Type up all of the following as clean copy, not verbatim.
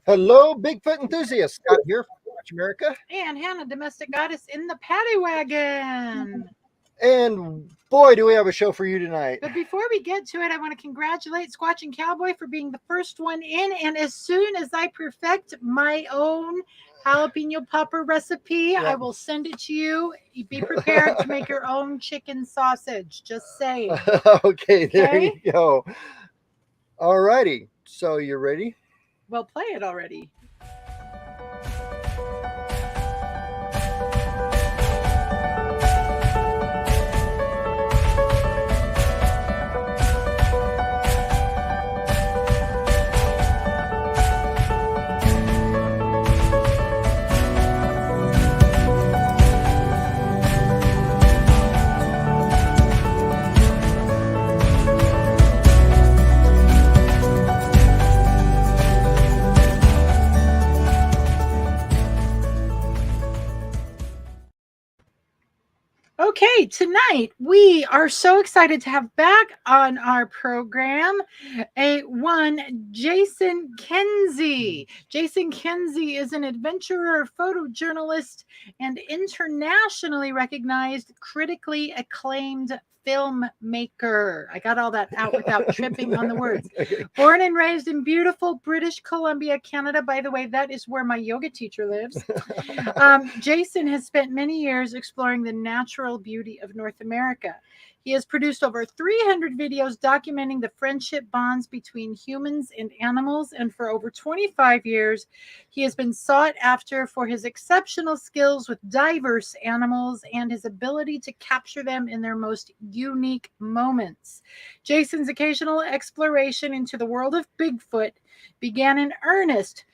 Hello, Bigfoot enthusiasts. Scott here from Squatch America. And Hannah, domestic goddess in the paddy wagon. And boy, do we have a show for you tonight. But before we get to it, I want to congratulate Squatch and Cowboy for being the first one in. And as soon as I perfect my own jalapeno popper recipe, I will send it to you. Be prepared to make your own chicken sausage. Just saying. Okay, there you go. All righty. So you ready? Well, play it already. Okay, tonight we are so excited to have back on our program Jason Kenzie. Jason Kenzie is an adventurer, photojournalist, and internationally recognized, critically acclaimed filmmaker. I got all that out without tripping on the words. Born and raised in beautiful British Columbia, Canada. By the way, that is where my yoga teacher lives. Jason has spent many years exploring the natural beauty of North America. He has produced over 300 videos documenting the friendship bonds between humans and animals, and for over 25 years, he has been sought after for his exceptional skills with diverse animals and his ability to capture them in their most unique moments. Jason's occasional exploration into the world of Bigfoot began in earnest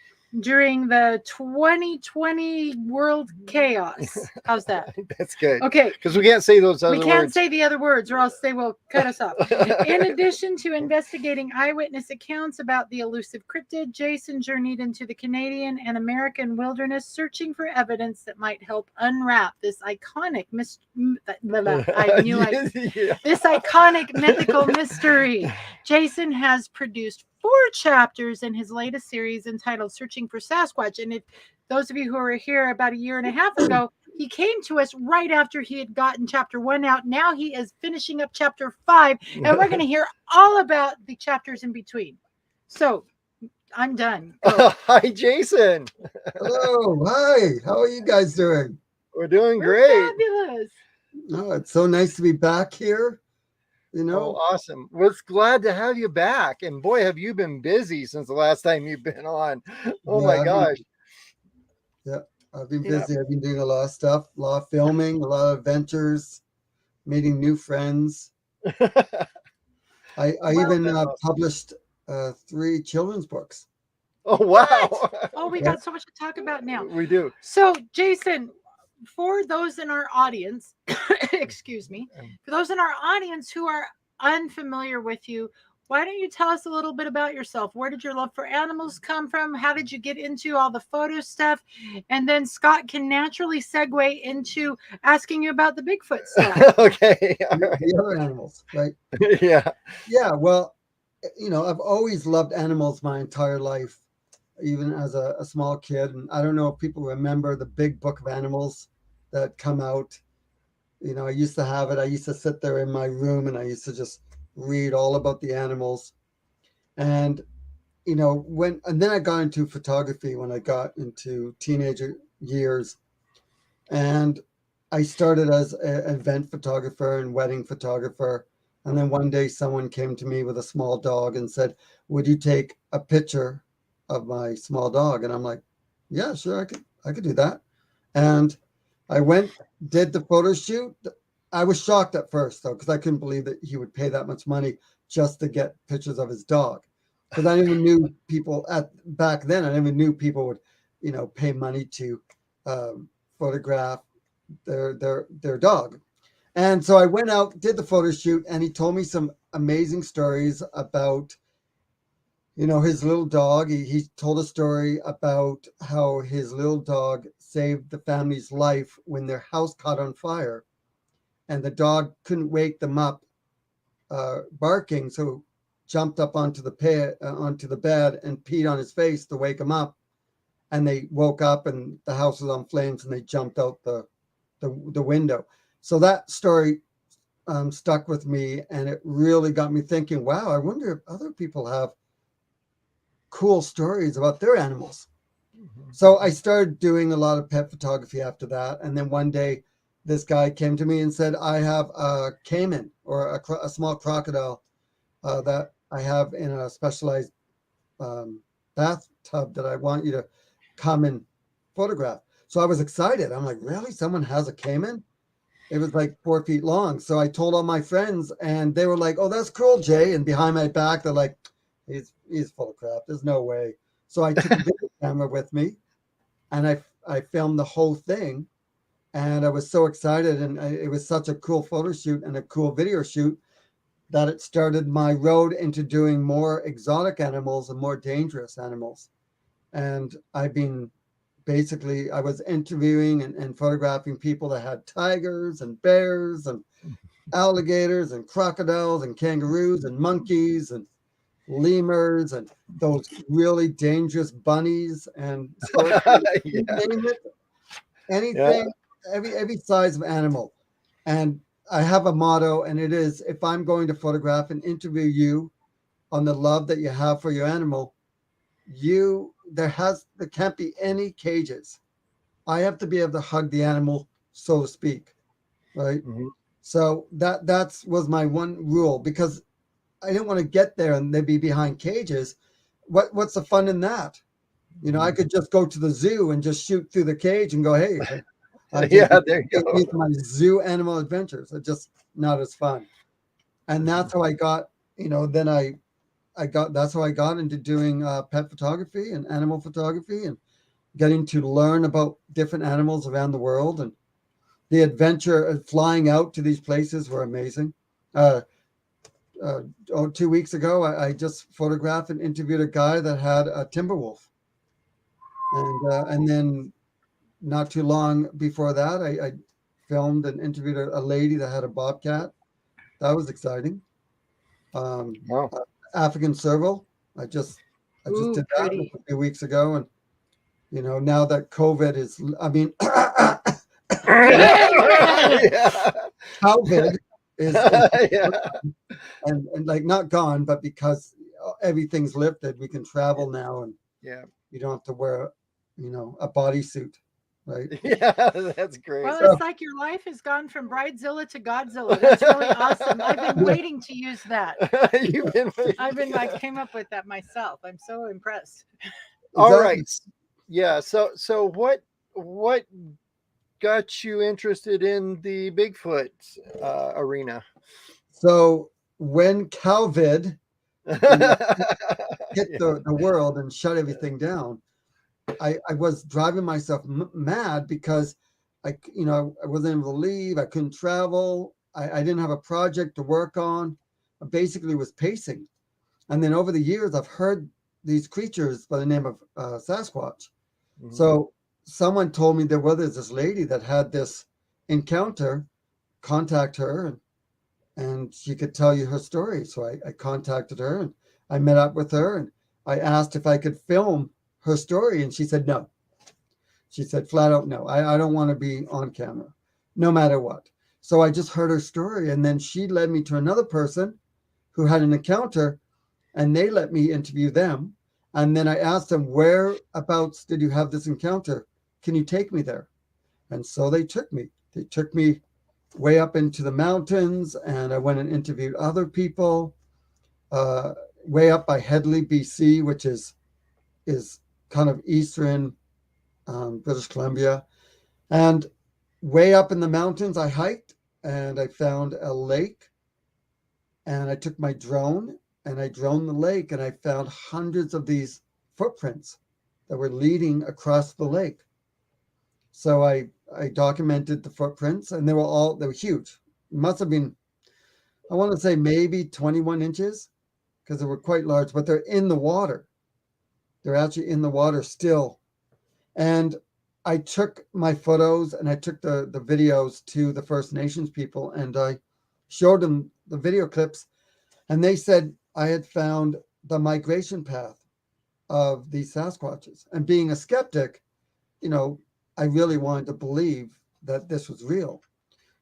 during the 2020 world chaos. How's that? That's good. Okay. Because we can't say those other words. We can't say the other words or else they will cut us off. In addition to investigating eyewitness accounts about the elusive cryptid, Jason journeyed into the Canadian and American wilderness searching for evidence that might help unwrap this iconic this iconic mythical mystery. Jason has produced 4 chapters in his latest series entitled Searching for Sasquatch. And if those of you who were here about a year and a half ago, he came to us right after he had gotten chapter 1 out. Now he is finishing up chapter 5, and we're going to hear all about the chapters in between. So I'm done. Hi, Jason. Hello. Hi. How are you guys doing? We're doing great. Fabulous. Oh, it's so nice to be back here. You know, awesome. Well, it's glad to have you back. And boy, have you been busy since the last time you've been on. Oh my gosh. I've been busy. I've been doing a lot of stuff, a lot of filming, a lot of adventures, meeting new friends. I even published 3 children's books. Oh, wow. What? Oh, we got so much to talk about now. We do. So, Jason, for those in our audience, excuse me, for those in our audience who are unfamiliar with you, why don't you tell us a little bit about yourself? Where did your love for animals come from? How did you get into all the photo stuff? And then Scott can naturally segue into asking you about the Bigfoot stuff. Okay. The other animals, right? Yeah. Yeah. Well, you know, I've always loved animals my entire life, even as a small kid. And I don't know if people remember the big book of animals that come out. You know, I used to have it. I used to sit there in my room and I used to just read all about the animals. And, you know, and then I got into photography when I got into teenager years. And I started as an event photographer and wedding photographer. And then one day someone came to me with a small dog and said, would you take a picture of my small dog? And I'm like, yeah, sure, I could do that. And I went, did the photo shoot. I was shocked at first, though, because I couldn't believe that he would pay that much money just to get pictures of his dog. Because I never knew people back then. I never knew people would, you know, pay money to photograph their dog. And so I went out, did the photo shoot, and he told me some amazing stories about, you know, his little dog. He told a story about how his little dog saved the family's life when their house caught on fire. And the dog couldn't wake them up barking, so jumped up onto the bed and peed on his face to wake him up. and they woke up and the house was on flames and they jumped out the window. So that story stuck with me, and it really got me thinking, wow, I wonder if other people have cool stories about their animals. So I started doing a lot of pet photography after that. And then one day this guy came to me and said, I have a caiman, or a small crocodile that I have in a specialized bathtub that I want you to come and photograph. So I was excited. I'm like, really? Someone has a caiman? It was like 4 feet long. So I told all my friends, and they were like, oh, that's cool, Jay. And behind my back, they're like, he's full of crap. There's no way. So I took a video camera with me, and I filmed the whole thing. And I was so excited. And it was such a cool photo shoot and a cool video shoot that it started my road into doing more exotic animals and more dangerous animals. And I've been basically, I was interviewing and photographing people that had tigers and bears and alligators and crocodiles and kangaroos and monkeys and lemurs and those really dangerous bunnies and you name it, anything, every size of animal. And I have a motto, and it is, if I'm going to photograph and interview you on the love that you have for your animal, there can't be any cages. I have to be able to hug the animal, so to speak, right? Mm-hmm. So that was my one rule, because I didn't want to get there and they'd be behind cages. What's the fun in that? You know, I could just go to the zoo and just shoot through the cage and go, hey, there you go. These are my zoo animal adventures. It's just not as fun. And that's how I got, then that's how I got into doing pet photography and animal photography, and getting to learn about different animals around the world. And the adventure of flying out to these places were amazing. 2 weeks ago, I just photographed and interviewed a guy that had a timber wolf. And then not too long before that, I filmed and interviewed a lady that had a bobcat. That was exciting. Wow. African serval. I just did that a few weeks ago, and now that COVID is, COVID is and like not gone, but because everything's lifted, we can travel now, and you don't have to wear a bodysuit. Right. Yeah, that's great. Well, it's like your life has gone from Bridezilla to Godzilla. That's really awesome. I've been waiting to use that. I came up with that myself. I'm so impressed. All right. Yeah. So what got you interested in the Bigfoot arena? So when COVID hit the world and shut everything down, I was driving myself mad because I wasn't able to leave. I couldn't travel. I didn't have a project to work on. I basically was pacing. And then over the years, I've heard these creatures by the name of Sasquatch. Mm-hmm. So someone told me there was this lady that had this encounter. Contact her, and she could tell you her story. So I contacted her, and I met up with her, and I asked if I could film her story, and she said no. She said flat out no. I don't want to be on camera, no matter what. So I just heard her story, and then she led me to another person who had an encounter, and they let me interview them. And then I asked them, whereabouts did you have this encounter? Can you take me there? And so they took me. They took me way up into the mountains, and I went and interviewed other people way up by Headley, BC, which is kind of eastern British Columbia. And way up in the mountains, I hiked, and I found a lake, and I took my drone and I droned the lake, and I found hundreds of these footprints that were leading across the lake. So I documented the footprints, and they were huge. It must have been, I want to say maybe 21 inches, because they were quite large, but they're in the water. They're actually in the water still. And I took my photos and I took the videos to the First Nations people, and I showed them the video clips, and they said I had found the migration path of these Sasquatches. And being a skeptic, you know, I really wanted to believe that this was real.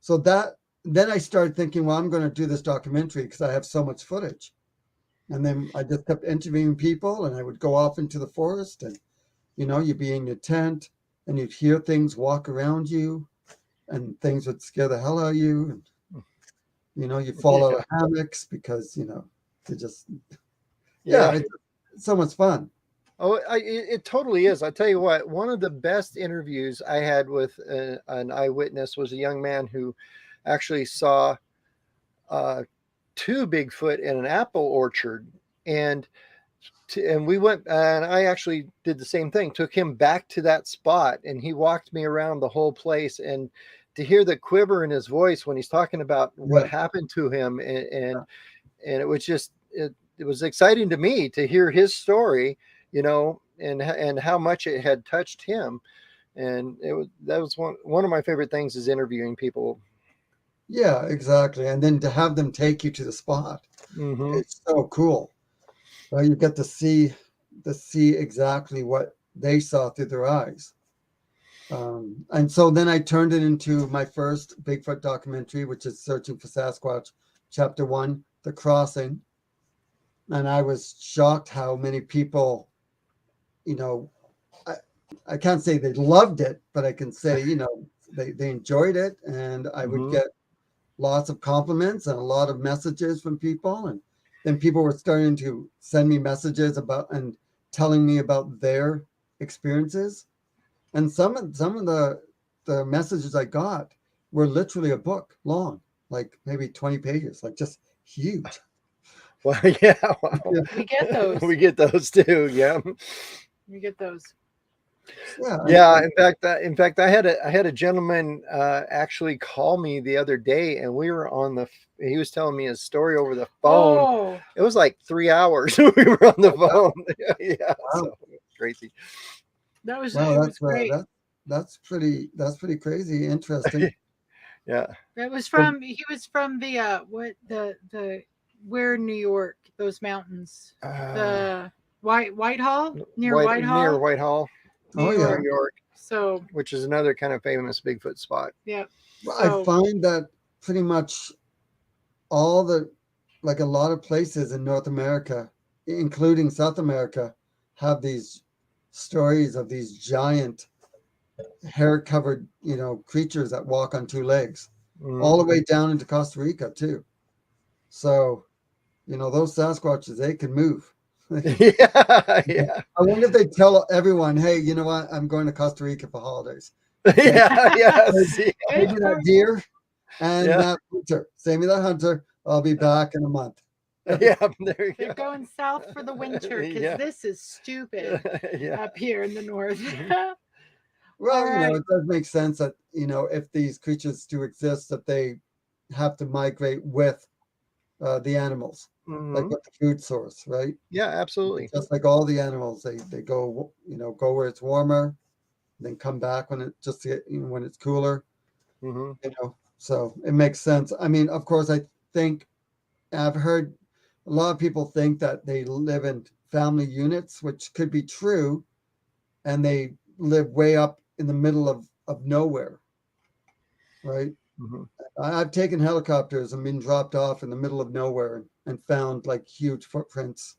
So then I started thinking, well, I'm going to do this documentary because I have so much footage. And then I just kept interviewing people, and I would go off into the forest, and, you know, you'd be in your tent and you'd hear things walk around you, and things would scare the hell out of you. And, you know, you fall out of hammocks because, you know, they just, it's so much fun. Oh, it totally is. I tell you what, one of the best interviews I had with an eyewitness was a young man who actually saw 2 Bigfoot in an apple orchard, and we went, and I actually did the same thing, took him back to that spot, and he walked me around the whole place, and to hear the quiver in his voice when he's talking about what happened to him, and it was just, it was exciting to me to hear his story, you know, and how much it had touched him. And that was one of my favorite things, is interviewing people. Yeah, exactly. And then to have them take you to the spot, it's so cool. You get to see exactly what they saw through their eyes. And so then I turned it into my first Bigfoot documentary, which is Searching for Sasquatch, Chapter 1, The Crossing. And I was shocked how many people, you know, I can't say they loved it, but I can say, you know, they enjoyed it. And I would get lots of compliments and a lot of messages from people. And then people were starting to send me messages about and telling me about their experiences. And some of the messages I got were literally a book long, like maybe 20 pages, like just huge. Well, yeah, wow. We get those. We get those too. Yeah, we get those. Yeah. In fact, I had a gentleman actually call me the other day, and we were he was telling me his story over the phone. Oh. It was like 3 hours we were on the phone. Yeah, so crazy. That was, that's great. That's pretty crazy. Interesting. Yeah. He was from the where in New York, those mountains, the Whitehall, near Whitehall. Near Whitehall. New York. So, which is another kind of famous Bigfoot spot. Yeah. So, I find that pretty much a lot of places in North America, including South America, have these stories of these giant hair-covered, you know, creatures that walk on 2 legs, all the way down into Costa Rica too. So, you know, those Sasquatches, they can move. Yeah. I wonder if they tell everyone, hey, you know what, I'm going to Costa Rica for holidays. Yeah. Maybe that deer and that hunter. Save me that hunter. I'll be back in a month. Yeah, there you They're going south for the winter because this is stupid up here in the north. Well, you know, it does make sense that, you know, if these creatures do exist, that they have to migrate with the animals, like with the food source, right? Yeah, absolutely. Just like all the animals, they go, you know, go where it's warmer, then come back when when it's cooler. You know, so it makes sense. I mean, of course, I think I've heard a lot of people think that they live in family units, which could be true, and they live way up in the middle of nowhere, right? I've taken helicopters and been dropped off in the middle of nowhere and found like huge footprints,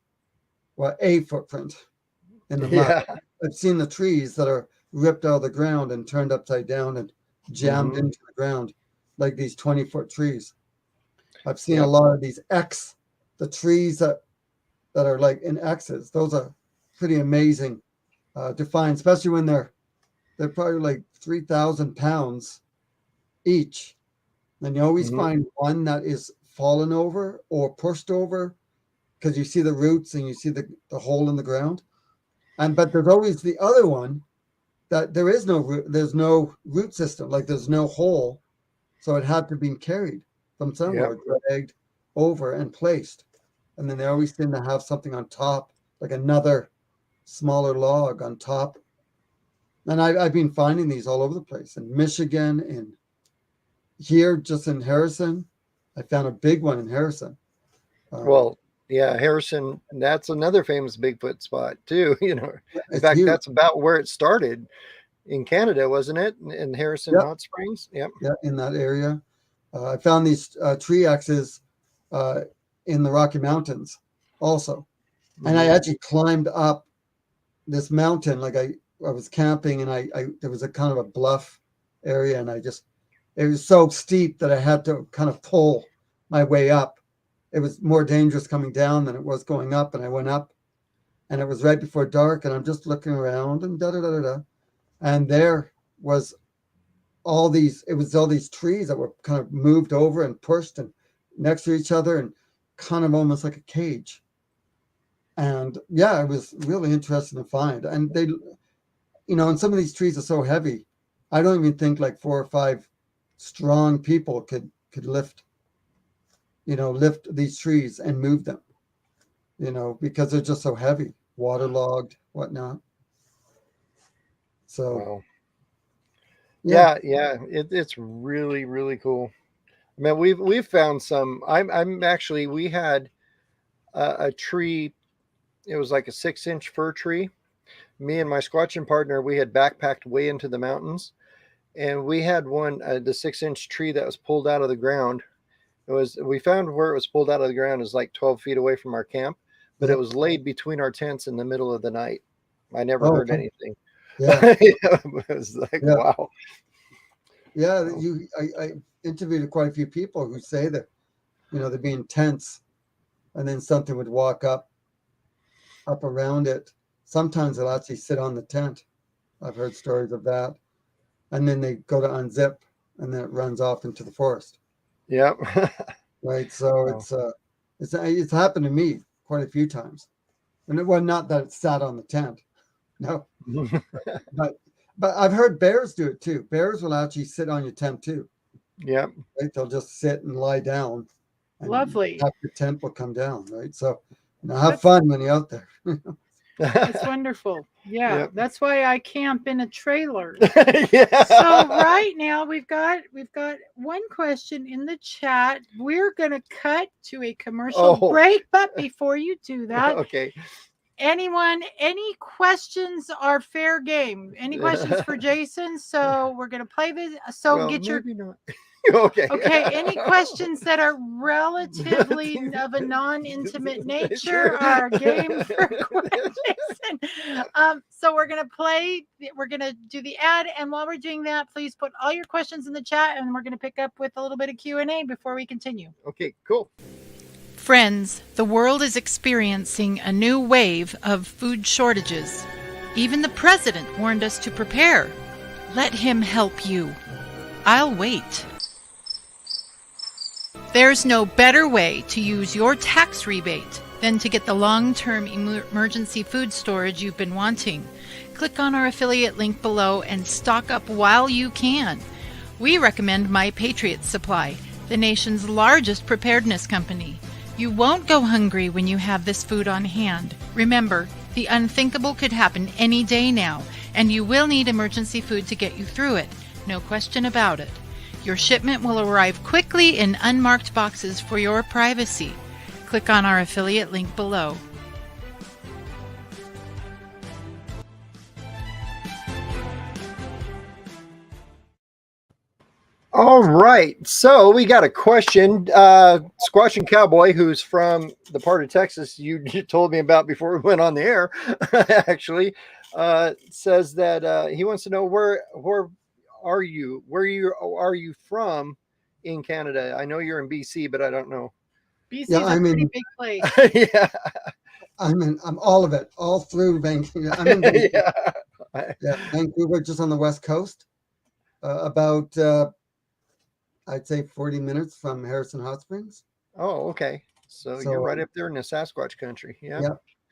well, a footprint in the mud. I've seen the trees that are ripped out of the ground and turned upside down and jammed into the ground, like these 20-foot trees. I've seen a lot of these the trees that are like in X's. Those are pretty amazing to find, especially when they're probably like 3,000 pounds each. And you always find one that is fallen over or pushed over because you see the roots and you see the hole in the ground. But there's always the other one that there's no root system, like there's no hole. So it had to be carried from somewhere, dragged over and placed. And then they always seem to have something on top, like another smaller log on top. And I've been finding these all over the place in Michigan, in here, just in Harrison. I found a big one in Harrison. Well, Yeah, Harrison, that's another famous Bigfoot spot too. In It's fact, huge. that's about where it started in Canada, wasn't it? In Harrison Yep. Hot Springs. Yep. Yeah, in that area. I found these tree X's in the Rocky Mountains also. And I actually climbed up this mountain. Like I was camping and I there was a kind of a bluff area and it was so steep that I had to kind of pull my way up. It was more dangerous coming down than it was going up. And I went up and it was right before dark and I'm just looking around and and there was all these trees that were kind of moved over and pushed and next to each other and kind of almost like a cage. And yeah, it was really interesting to find. And they, and some of these trees are so heavy. I don't even think like 4 or 5 strong people could lift these trees and move them, because they're just so heavy, waterlogged, whatnot. So, wow. Yeah. It's really, really cool. I mean, we've found some. I'm actually, we had a tree. It was like a 6-inch fir tree. Me and my squatching partner, we had backpacked way into the mountains, and we had one, the 6-inch tree that was pulled out of the ground. We found where it was pulled out of the ground is like 12 feet away from our camp, but it was laid between our tents in the middle of the night. I never heard anything. Yeah. It was like, wow. Yeah. I interviewed quite a few people who say that, they'd be in tents and then something would walk up around it. Sometimes they'll actually sit on the tent. I've heard stories of that. And then they go to unzip and then it runs off into the forest. Yep. Right. So it's happened to me quite a few times. And it was not that it sat on the tent. No. but I've heard bears do it too. Bears will actually sit on your tent too. Yep. Right? They'll just sit and lie down. And Lovely. Your tent will come down, right? So have fun when you're out there. It's wonderful. Yeah, Yep. That's why I camp in a trailer. Yeah. So right now we've got one question in the chat. We're gonna cut to a commercial break, but before you do that, okay. Any questions are fair game. Any questions for Jason? So we're gonna play this. So get your not. Okay. Any questions that are relatively of a non-intimate nature are game for Jason. So we're gonna do the ad, and while we're doing that, please put all your questions in the chat, and we're gonna pick up with a little bit of Q&A before we continue. Okay, cool. Friends, the world is experiencing a new wave of food shortages. Even the president warned us to prepare. Let him help you. I'll wait. There's no better way to use your tax rebate than to get the long-term emergency food storage you've been wanting. Click on our affiliate link below and stock up while you can. We recommend My Patriot Supply, the nation's largest preparedness company. You won't go hungry when you have this food on hand. Remember, the unthinkable could happen any day now, and you will need emergency food to get you through it. No question about it. Your shipment will arrive quickly in unmarked boxes for your privacy. Click on our affiliate link below. All right. So we got a question. Squatching Cowboy, who's from the part of Texas you told me about before we went on the air, actually, says that he wants to know where are you from in Canada? I know you're in BC, but I don't know. BC is a pretty big place. Yeah. I'm all of it, all through Vancouver. I'm in Vancouver. Yeah, Vancouver, just on the west coast. About I'd say 40 minutes from Harrison Hot Springs. Oh, okay. So you're right up there in the Sasquatch country. Yeah.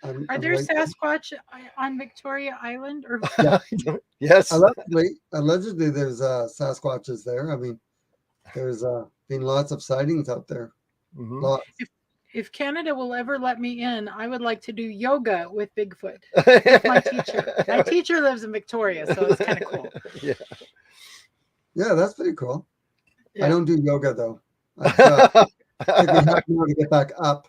Are there Sasquatch on Victoria Island? Or yes. Allegedly, there's Sasquatches there. I mean, there's been lots of sightings out there. Mm-hmm. Lots. If Canada will ever let me in, I would like to do yoga with Bigfoot. With my teacher. My teacher lives in Victoria, so it's kind of cool. Yeah, that's pretty cool. Yeah. I don't do yoga though. I think we have to get back up.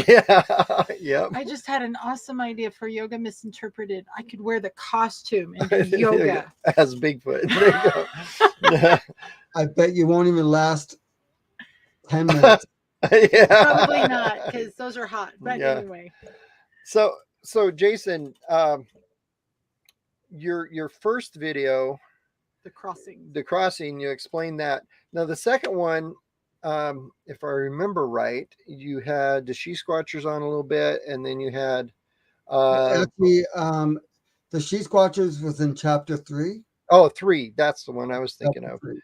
Yeah. Yep. I just had an awesome idea for yoga misinterpreted. I could wear the costume and There do you go. yoga. As Bigfoot. There you go. Yeah. I bet you won't even last 10 minutes. Yeah. Probably not, because those are hot. But Yeah. anyway, So Jason, your first video, the crossing. the crossing, you explained that. Now the second one, if I remember right, you had the Sheath Watchers on a little bit, and then you had Actually, the Sheath Watchers was in chapter 3. oh, 3. That's the one I was thinking Chapter of. 3.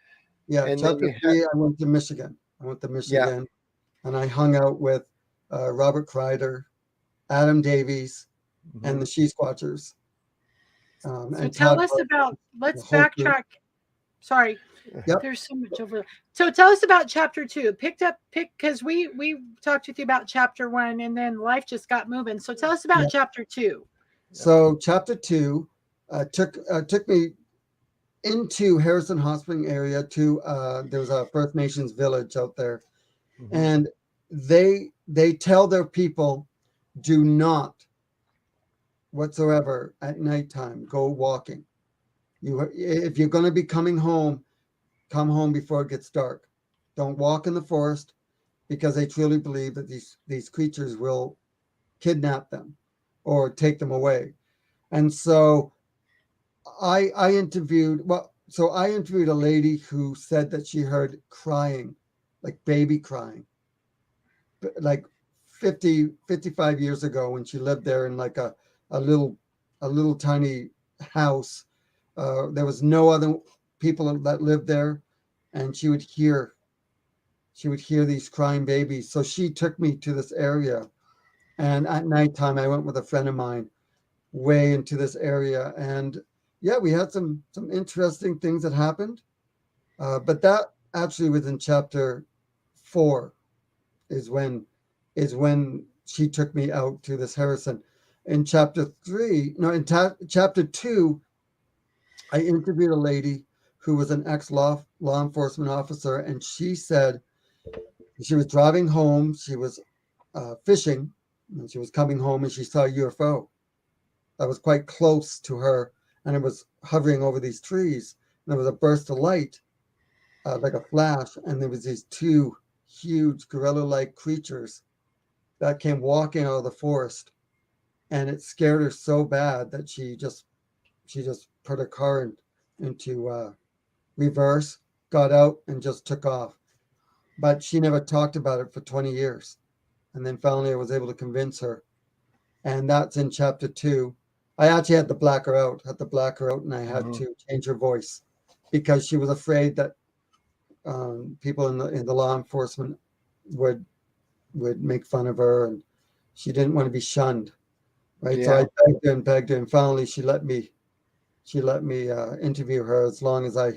Yeah, And then chapter you 3, I went to Michigan. And I hung out with Robert Kreider, Adam Davies, and the Sheath Watchers. So and tell Todd us Burke, about, let's the whole group. backtrack. Sorry, Yep. there's so much over there. So tell us about chapter 2. Because we talked with you about chapter 1, and then life just got moving. So tell us about chapter 2. So chapter 2 took me into Harrison Hot Spring area to there was a First Nations village out there, and they tell their people, do not whatsoever at nighttime go walking. If you're going to be coming home, come home before it gets dark. Don't walk in the forest, because they truly believe that these creatures will kidnap them or take them away. And so I interviewed a lady who said that she heard crying, like baby crying, like 55 years ago, when she lived there in like a little tiny house. There was no other people that lived there, and she would hear these crying babies. So she took me to this area, and at nighttime I went with a friend of mine way into this area, and yeah, we had some interesting things that happened. But that actually was in chapter 4 is when she took me out to this Harrison. In chapter 2, I interviewed a lady who was an ex-law enforcement officer, and she said she was driving home. She was fishing, and she was coming home, and she saw a UFO that was quite close to her, and it was hovering over these trees. And there was a burst of light, like a flash, and there was these 2 huge gorilla-like creatures that came walking out of the forest, and it scared her so bad that she just put her car into reverse, got out, and just took off. But she never talked about it for 20 years. And then finally I was able to convince her. And that's in chapter 2. I actually had to black her out, and I had to change her voice, because she was afraid that people in the law enforcement would make fun of her, and she didn't want to be shunned. Right. Yeah. So I begged her, and finally she let me interview her, as long as I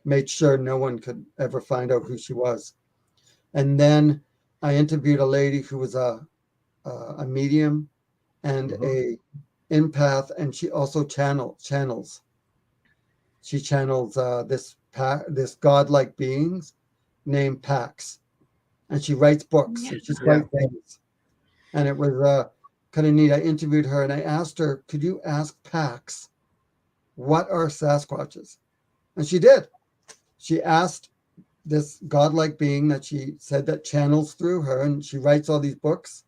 made sure no one could ever find out who she was. And then I interviewed a lady who was a medium and a empath, and she also channels. She channels this godlike beings named Pax, and she writes books. And she's quite famous. And it was kind of neat. I interviewed her, and I asked her, "Could you ask Pax what are Sasquatches?" And she did. She asked this godlike being that she said that channels through her, and she writes all these books.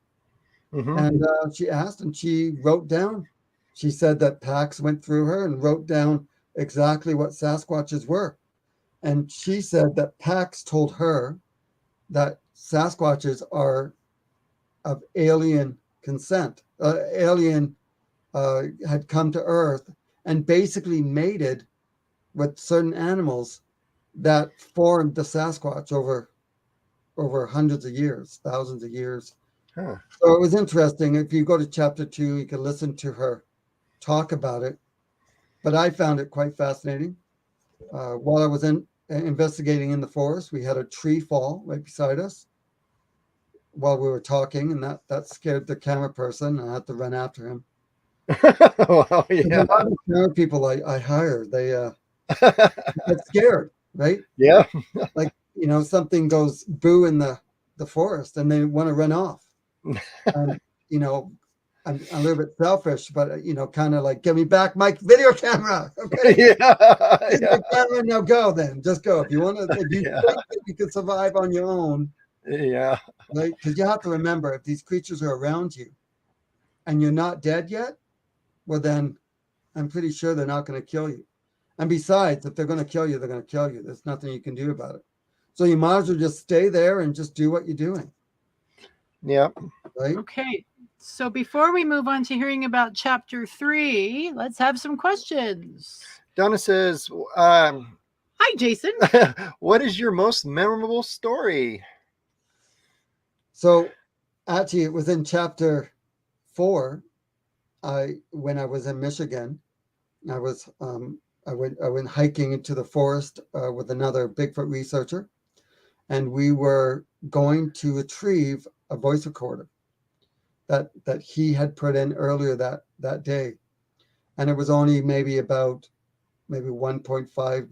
And she asked, and she wrote down. She said that Pax went through her and wrote down exactly what Sasquatches were. And she said that Pax told her that Sasquatches are of alien consent. Alien had come to Earth and basically mated with certain animals that formed the Sasquatch over hundreds of years, thousands of years. Huh. So it was interesting. If you go to chapter 2, you can listen to her talk about it. But I found it quite fascinating. While I was investigating in the forest, we had a tree fall right beside us while we were talking, and that scared the camera person. I had to run after him. Wow, yeah. A lot of camera people I hired, they get scared, right? Yeah. Like, something goes boo in the forest, and they want to run off. And, you know, I'm a little bit selfish, but, you know, kind of like, give me back my video camera. Okay. Yeah. Here's Yeah. my camera. Now go then. Just go. If you want to, if you Yeah. think that you can survive on your own, Yeah. right? Because you have to remember, if these creatures are around you and you're not dead yet, well, then I'm pretty sure they're not going to kill you. And besides, if they're going to kill you, they're going to kill you. There's nothing you can do about it. So you might as well just stay there and just do what you're doing. Yep. Right? Okay. So before we move on to hearing about chapter 3, let's have some questions. Donna says, Hi, Jason. what is your most memorable story? So actually, it was in chapter 4. When I was in Michigan, I went hiking into the forest with another Bigfoot researcher, and we were going to retrieve a voice recorder that he had put in earlier that day, and it was only maybe 1.5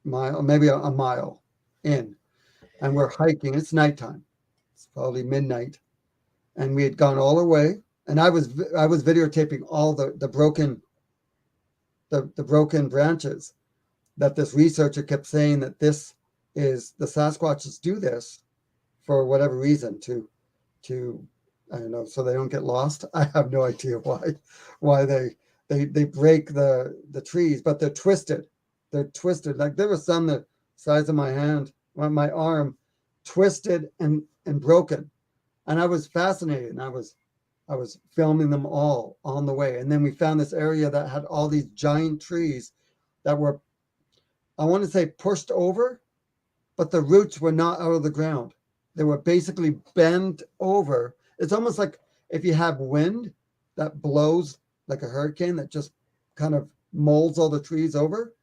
mile, maybe a mile in, and we're hiking. It's nighttime. It's probably midnight, and we had gone all the way. And I was videotaping all the broken branches that this researcher kept saying that this is the Sasquatches do this for whatever reason to I don't know, so they don't get lost. I have no idea why they break the trees, but they're twisted. They're twisted. Like there was some the size of my hand, my arm, twisted and broken. And I was fascinated, and I was filming them all on the way. And then we found this area that had all these giant trees that were, I want to say, pushed over, but the roots were not out of the ground. They were basically bent over. It's almost like if you have wind that blows like a hurricane that just kind of molds all the trees over.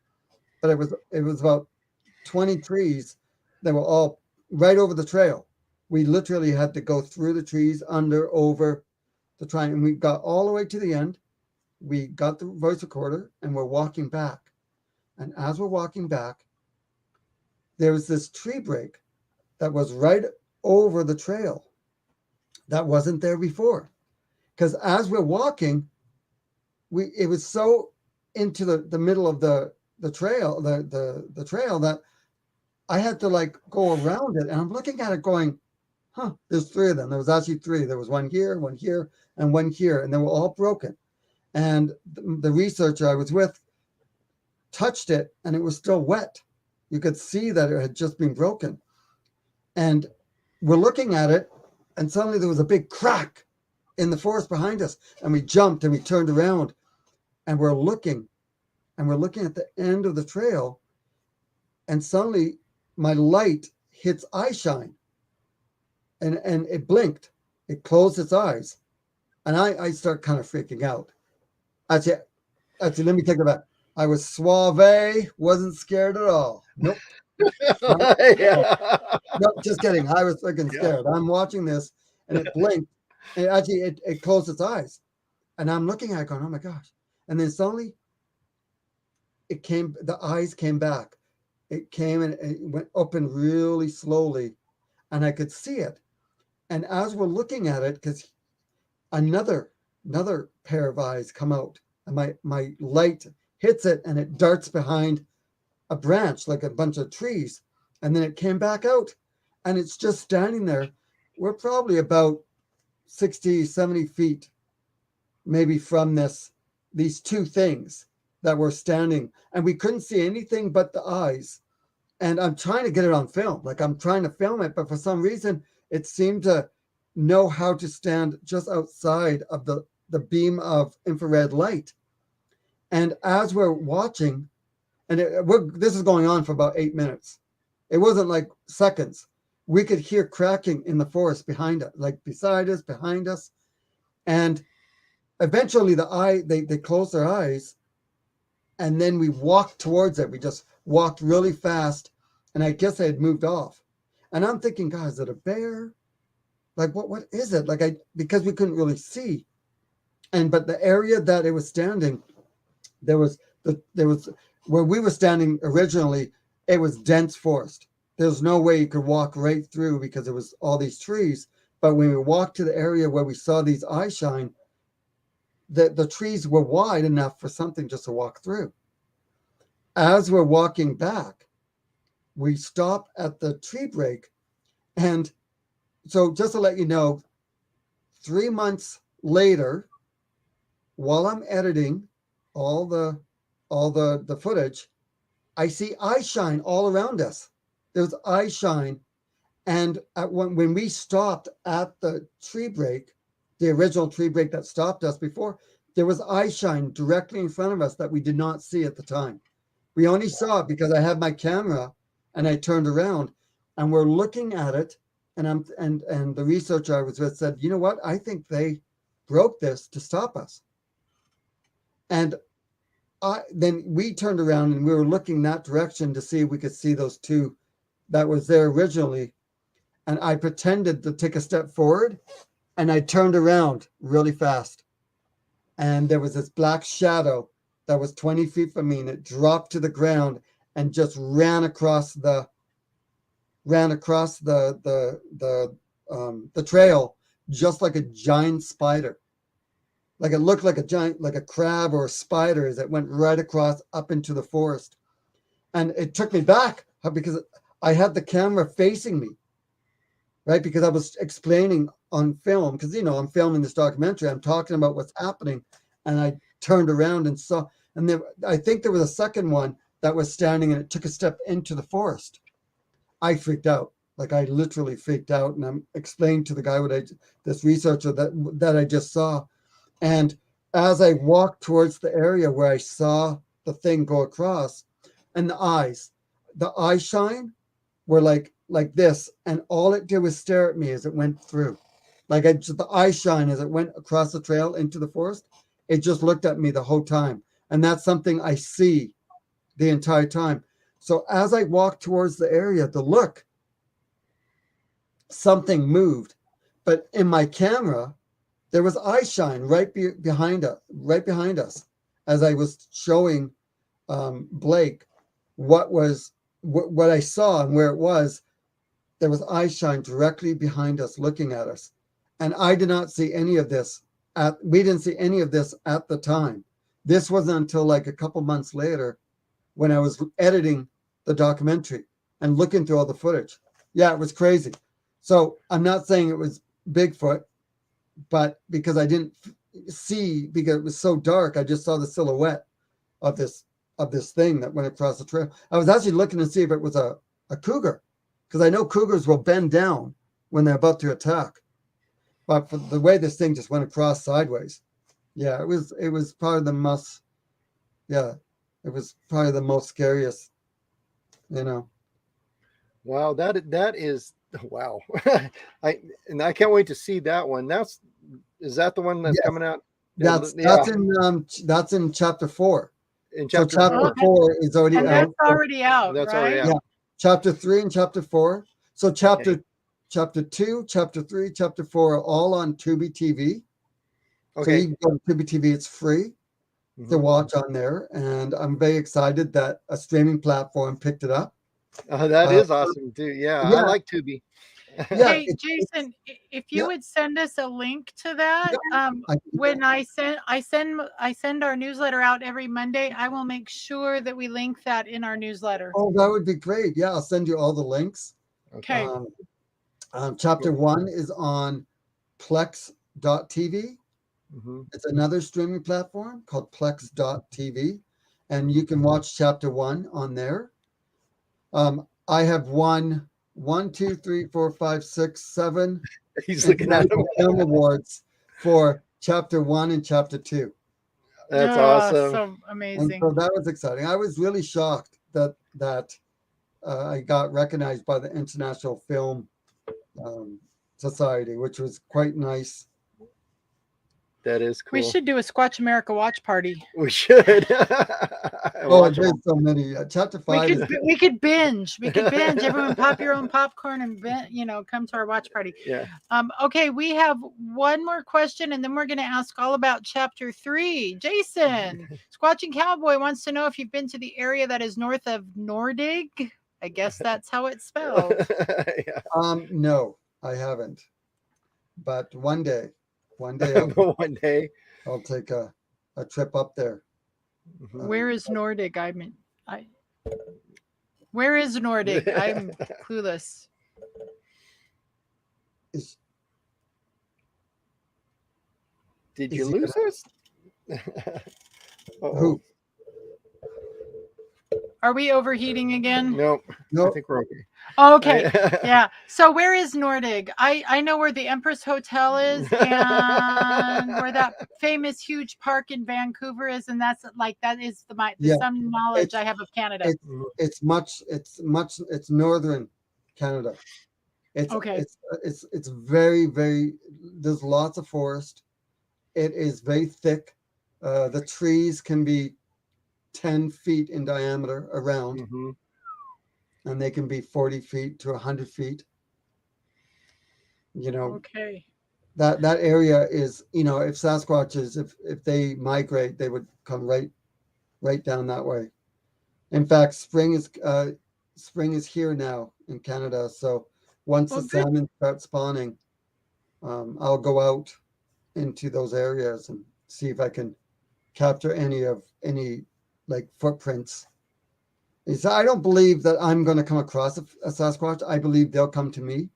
But it was about 20 trees that were all right over the trail. We literally had to go through the trees, under, over, to try, and we got all the way to the end. We got the voice recorder, and we're walking back. And as we're walking back, there was this tree break that was right over the trail that wasn't there before. Because as we're walking, it was so into the middle of the trail, the trail, that I had to like go around it. And I'm looking at it going, there's 3 of them. There was actually 3. There was one here, and one here, and they were all broken. And the researcher I was with touched it, and it was still wet. You could see that it had just been broken. And we're looking at it, and suddenly there was a big crack in the forest behind us, and we jumped and we turned around, and we're looking at the end of the trail, and suddenly my light hits eye shine, and it blinked. It closed its eyes, and I start kind of freaking out. Actually, let me take it back. I was suave, wasn't scared at all. Nope. Yeah. No, just kidding. I was freaking scared. I'm watching this, and it blinked. And it closed its eyes, and I'm looking at it going, oh my gosh. And then suddenly the eyes came back. It came and it went open really slowly, and I could see it. And as we're looking at it, because another pair of eyes come out, and my light hits it, and it darts behind a branch like a bunch of trees, and then it came back out, and it's just standing there. We're probably about 60, 70 feet maybe from these 2 things that were standing, and we couldn't see anything but the eyes. And I'm trying to get it on film, like I'm trying to film it, but for some reason it seemed to know how to stand just outside of the beam of infrared light. And as we're watching, and this is going on for about 8 minutes. It wasn't like seconds. We could hear cracking in the forest behind us, like beside us, behind us. And eventually they closed their eyes, and then we walked towards it. We just walked really fast, and I guess I had moved off. And I'm thinking, God, is it a bear? Like, what is it? Like, because we couldn't really see. But the area that it was standing, there was where we were standing originally, it was dense forest. There's no way you could walk right through because it was all these trees. But when we walked to the area where we saw these eye shine, the trees were wide enough for something just to walk through. As we're walking back, we stop at the tree break. And so just to let you know, 3 months later, while I'm editing all the footage, I see eye shine all around us. There's eye shine. And when we stopped at the tree break, the original tree break that stopped us before, there was eye shine directly in front of us that we did not see at the time. We only saw it because I had my camera and I turned around and we're looking at it. And the researcher I was with said, you know what? I think they broke this to stop us. And then we turned around and we were looking that direction to see if we could see those two that was there originally. And I pretended to take a step forward and I turned around really fast. And there was this black shadow that was 20 feet from me, and it dropped to the ground and just ran across the trail, just like a giant spider. Like it looked like a giant, like a crab or a spider, as it went right across up into the forest. And it took me back because I had the camera facing me, right? Because I was explaining on film, because, you know, I'm filming this documentary, I'm talking about what's happening. And I turned around and saw, and there, I think there was a second one that was standing and it took a step into the forest. I freaked out. Like I literally freaked out, and I'm explaining to the guy this researcher that I just saw. And as I walked towards the area where I saw the thing go across, and the eye shine were like this, and all it did was stare at me as it went through. Like the eye shine as it went across the trail into the forest, it just looked at me the whole time. And that's something I see the entire time. So as I walked towards the area to look, something moved. But in my camera, there was eye shine right behind us, as I was showing Blake what I saw and where it was. There was eye shine directly behind us, looking at us, and I did not see any of this. We didn't see any of this at the time. This wasn't until like a couple months later, when I was editing the documentary and looking through all the footage. Yeah, it was crazy. So I'm not saying it was Bigfoot, but because I didn't see, because it was so dark, I just saw the silhouette of this thing that went across the trail. I was actually looking to see if it was a cougar, because I know cougars will bend down when they're about to attack. But for the way this thing just went across sideways, yeah, it was probably the most, it was probably the most scariest, you know. Wow, that is wow. I can't wait to see that one. Is that the one that's coming out? That's in chapter 4. In chapter so chapter 4 is already and out. That's already out. That's right? already out. Yeah, chapter 3 and chapter 4. So chapter 2, chapter 3, chapter 4 are all on Tubi TV. Okay. So you can go to Tubi TV. It's free to watch on there, and I'm very excited that a streaming platform picked it up. That is awesome too. Yeah, I like Tubi. Hey, Jason, if you would send us a link to that, when I send our newsletter out every Monday, I will make sure that we link that in our newsletter. Oh, that would be great. Yeah, I'll send you all the links. Okay. Chapter 1 is on plex.tv. It's another streaming platform called plex.tv, and you can watch chapter 1 on there. I have won 1, 2, 3, 4, 5, 6, 7. He's looking at them. Film awards for chapter 1 and chapter 2. That's awesome. So amazing. And so that was exciting. I was really shocked that I got recognized by the International Film Society, which was quite nice. That is cool. We should do a Squatch America watch party. We should. There's so many. Chapter 5. We could binge. We could binge. Everyone pop your own popcorn and come to our watch party. Yeah. Okay, we have one more question, and then we're going to ask all about chapter 3. Jason, Squatching Cowboy wants to know if you've been to the area that is north of Nordig. I guess that's how it's spelled. No, I haven't. but one day One day. I'll take a trip up there. Mhm. Where is Nordic? Where is Nordic? I'm clueless. Is Did is you he lose us? Uh-oh. who? Are we overheating again? Nope. I No, think we're okay. Oh, okay. Yeah. So where is Nordig? I know where the Empress Hotel is and where that famous huge park in Vancouver is, and that's like that is the yeah, some knowledge it's I have of Canada. it's Mhm. it's northern Canada. Okay. It's very, very, there's lots of forest. It is very thick. The trees can be 10 feet in diameter around, Mhm. and they can be 40 feet to 100 feet. You know, Okay. that area is, if Sasquatches, if they migrate, they would come right down that way. In fact, spring is here now in Canada. So once Well, the good. salmon start spawning, I'll go out into those areas and see if I can capture any like footprints. So I don't believe that I'm going to come across a Sasquatch. I believe they'll come to me.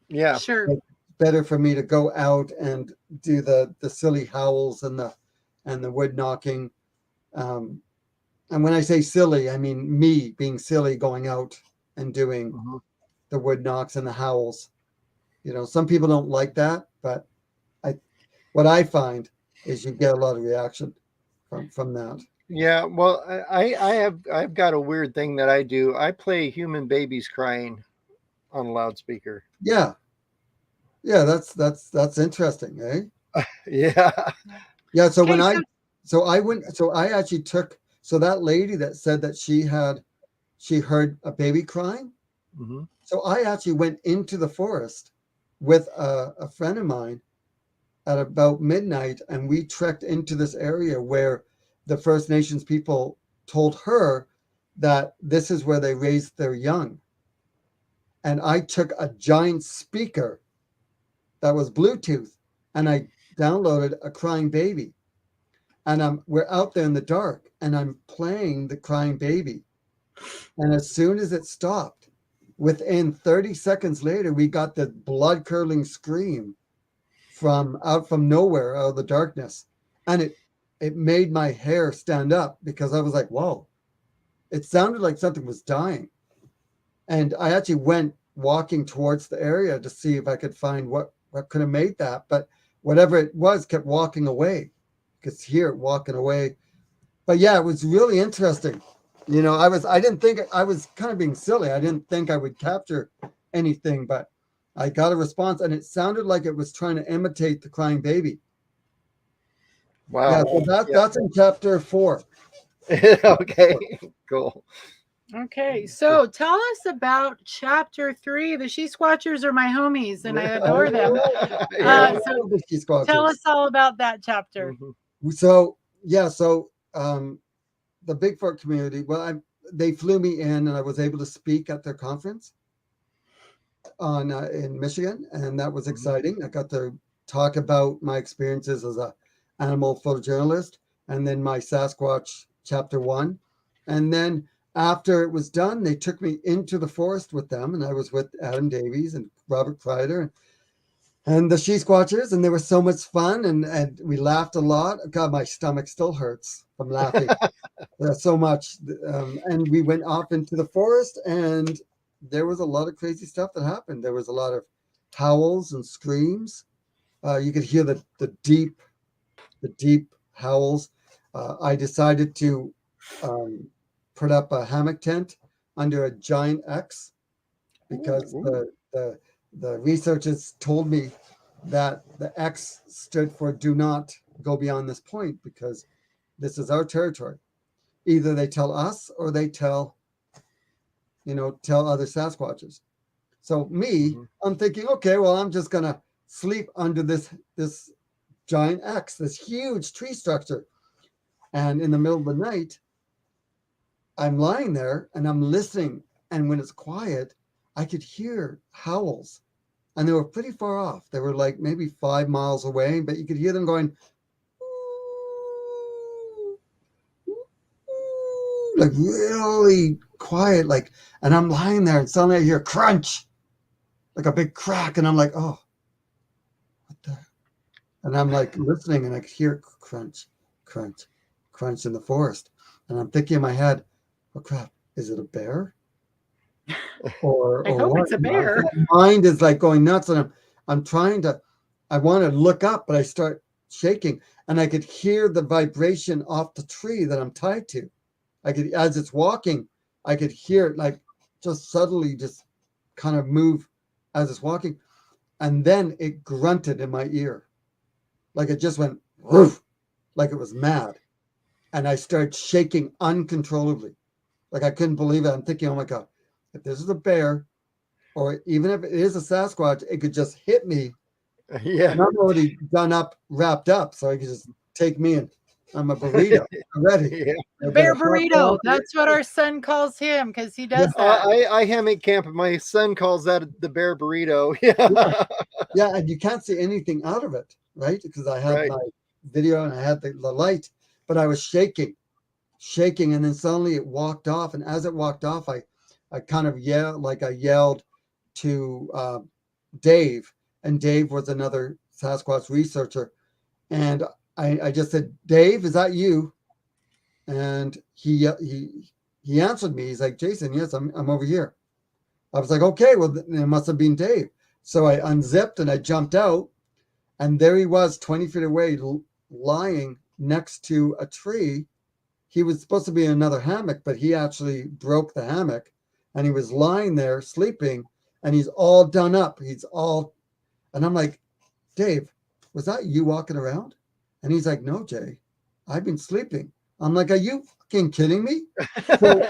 Yeah. Sure. It's better for me to go out and do the silly howls and the wood knocking. And when I say silly, I mean me being silly, going out and doing Mhm. the wood knocks and the howls. Some people don't like that, but what I find is you get a lot of reaction from that. Yeah. Well, I've got a weird thing that I do. I play human babies crying on a loudspeaker. Yeah, yeah, that's interesting, eh? Yeah. Yeah. So when Okay. I So so I went so I actually took so that lady that said that she heard a baby crying. Mhm. So I actually went into the forest with a friend of mine at about midnight, and we trekked into this area where the First Nations people told her that this is where they raised their young. And I took a giant speaker that was Bluetooth, and I downloaded a crying baby. And we're out there in the dark, and I'm playing the crying baby. And as soon as it stopped, within 30 seconds later, we got the blood curdling scream from nowhere, out of the darkness. And it made my hair stand up because I was like, whoa, it sounded like something was dying. And I actually went walking towards the area to see if I could find what could have made that. But whatever it was kept walking away. You could hear it walking away. But yeah, it was really interesting. I didn't think, I was kind of being silly. I didn't think I would capture anything, but I got a response, and it sounded like it was trying to imitate the crying baby. Yeah, Wow. so Yeah. that's in chapter 4. Okay. Cool. okay. So tell us about chapter 3. The Sheath Watchers are my homies, and I adore them. Yeah. So The tell Squatches. us all about that chapter. Mhm. So yeah, the Bigfoot community. Well, they flew me in, and I was able to speak at their conference in Michigan, and that was Mhm. exciting. I got to talk about my experiences as a animal photojournalist, and then my Sasquatch chapter 1, and then after it was done, they took me into the forest with them, and I was with Adam Davies and Robert Kreider and the Sheath Watchers, and they were so much fun, and we laughed a lot. God, my stomach still hurts from laughing so much. And we went off into the forest, and there was a lot of crazy stuff that happened. There was a lot of howls and screams. You could hear the deep howls. I decided to um, put up a hammock tent under a giant X because Ooh. the researchers told me that the X stood for do not go beyond this point because this is our territory. Either they tell us or they tell other Sasquatches. So me, Mhm. I'm thinking, okay, well, I'm just gonna sleep under this giant X, this huge tree structure. And in the middle of the night, I'm lying there and I'm listening. And when it's quiet, I could hear howls and they were pretty far off. They were like maybe 5 miles away, but you could hear them going, like really quiet, like, and I'm lying there and suddenly I hear crunch, like a big crack, and I'm like, oh, what the? And I'm like listening, and I could hear crunch, crunch, crunch in the forest, and I'm thinking in my head, oh crap, is it a bear? Or I hope what? it's a bear. My mind is like going nuts, and I'm trying to, I want to look up, but I start shaking, and I could hear the vibration off the tree that I'm tied to. I could, as it's walking, I could hear it like just subtly just kind of move as it's walking. And then it grunted in my ear. Like it just went woof, like it was mad. And I started shaking uncontrollably. Like I couldn't believe it. I'm thinking, oh my God, if this is a bear, or even if it is a Sasquatch, it could just hit me. Yeah. And I'm already done up, wrapped up, so I could just take me and I'm a burrito already. Yeah. The bear burrito. That's what our son calls him because he does that. I hammock camp. My son calls that the bear burrito. Yeah. Yeah, and you can't see anything out of it, right? Because I had my video and I had the light, but I was shaking, and then suddenly it walked off. And as it walked off, I kind of yelled to Dave, and Dave was another Sasquatch researcher, and I just said, Dave, is that you? And he answered me. He's like, Jason, yes, I'm over here. I was like, okay, well, it must have been Dave. So I unzipped and I jumped out, and there he was 20 feet away, lying next to a tree. He was supposed to be in another hammock, but he actually broke the hammock, and he was lying there sleeping, and he's all done up. And I'm like, Dave, was that you walking around? And he's like, no, Jay, I've been sleeping. I'm like, are you fucking kidding me? So,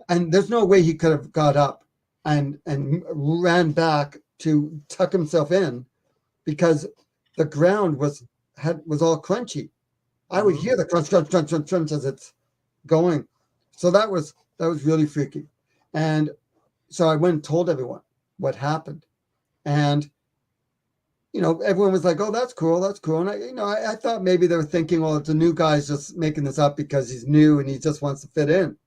and there's no way he could have got up and ran back to tuck himself in, because the ground was all crunchy. I would hear the crunch, crunch, crunch, crunch, crunch as it's going. So that was really freaky. And so I went and told everyone what happened. And everyone was like, oh, that's cool. That's cool. And I thought maybe they were thinking, well, it's a new guy's just making this up because he's new and he just wants to fit in.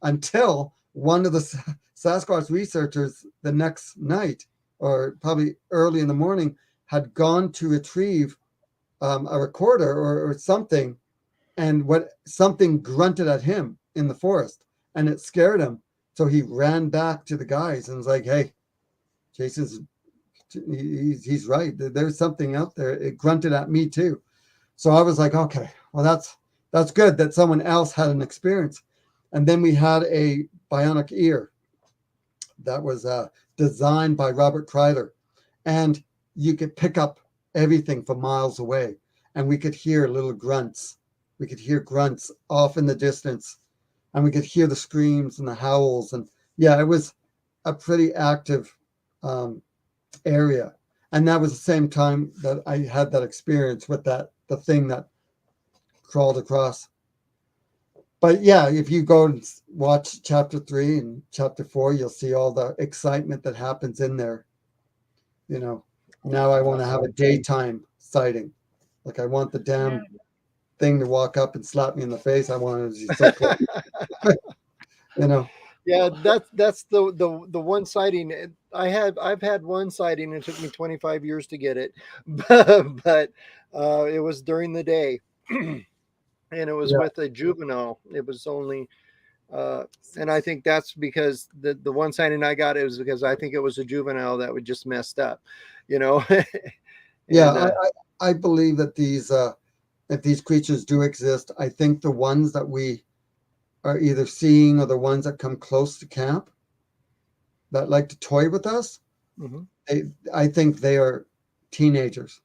Until one of the Sasquatch researchers the next night, or probably early in the morning, had gone to retrieve a recorder or something, and something grunted at him in the forest, and it scared him. So he ran back to the guys and was like, hey, he's right. There's something out there. It grunted at me too. So I was like, okay, well, that's good that someone else had an experience. And then we had a bionic ear that was designed by Robert Kreider, and you could pick up everything from miles away, and we could hear little grunts. We could hear grunts off in the distance, and we could hear the screams and the howls. And yeah, it was a pretty active area. And that was the same time that I had that experience with the thing that crawled across. But yeah, if you go and watch chapter 3 and chapter 4, you'll see all the excitement that happens in there. Now I want to have a daytime sighting. Like I want the damn thing to walk up and slap me in the face. I want it to be so close. Yeah, that's the one sighting I've had one sighting, and it took me 25 years to get it, but it was during the day, and it was with a juvenile. It was only, and I think that's because the one sighting I got, it was because I think it was a juvenile that was just messed up, And, I believe that if these creatures do exist, I think the ones that we are either seeing or the ones that come close to camp that like to toy with us, I think they are teenagers.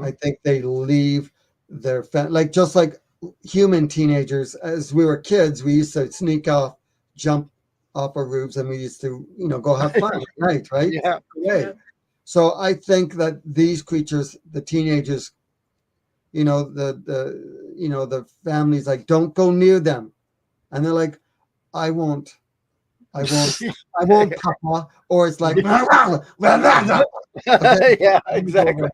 I think they leave their just like human teenagers. As we were kids, we used to sneak off, jump off our roofs, and we used to, go have fun at night, right? Yeah. So I think that these creatures, the teenagers, the families, like, don't go near them. And they're like, I won't I won't papa, or it's like, okay, Yeah, exactly.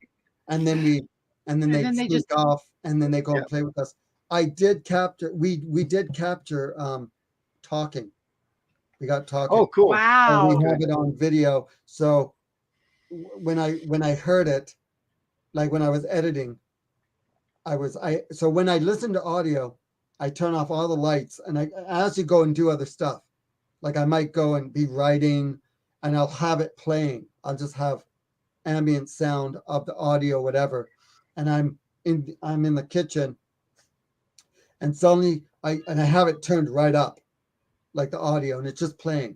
and then they then they sneak just off, and then they go Yeah. and play with us. We did capture talking. We got talking. Oh, cool. And we wow. have it on video. So when I heard it, like when I was editing, so when I listen to audio, I turn off all the lights and I actually go and do other stuff. Like I might go and be writing and I'll have it playing. I'll just have ambient sound of the audio, whatever. And I'm in the kitchen and suddenly I have it turned right up, like the audio, and it's just playing.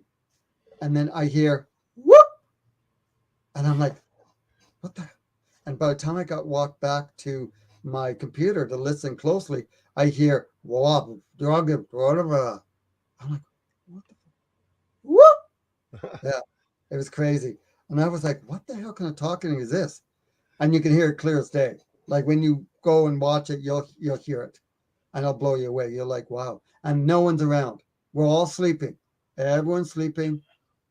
And then I hear whoop, and I'm like, what the? And by the time I got walked back to my computer to listen closely, I hear whoop, whatever. I'm like, what the? Whoop! Yeah, it was crazy. And I was like, what the hell kind of talking is this? And you can hear it clear as day. Like when you go and watch it, you'll hear it, and it'll blow you away. You're like, wow. And no one's around. We're all sleeping. Everyone's sleeping,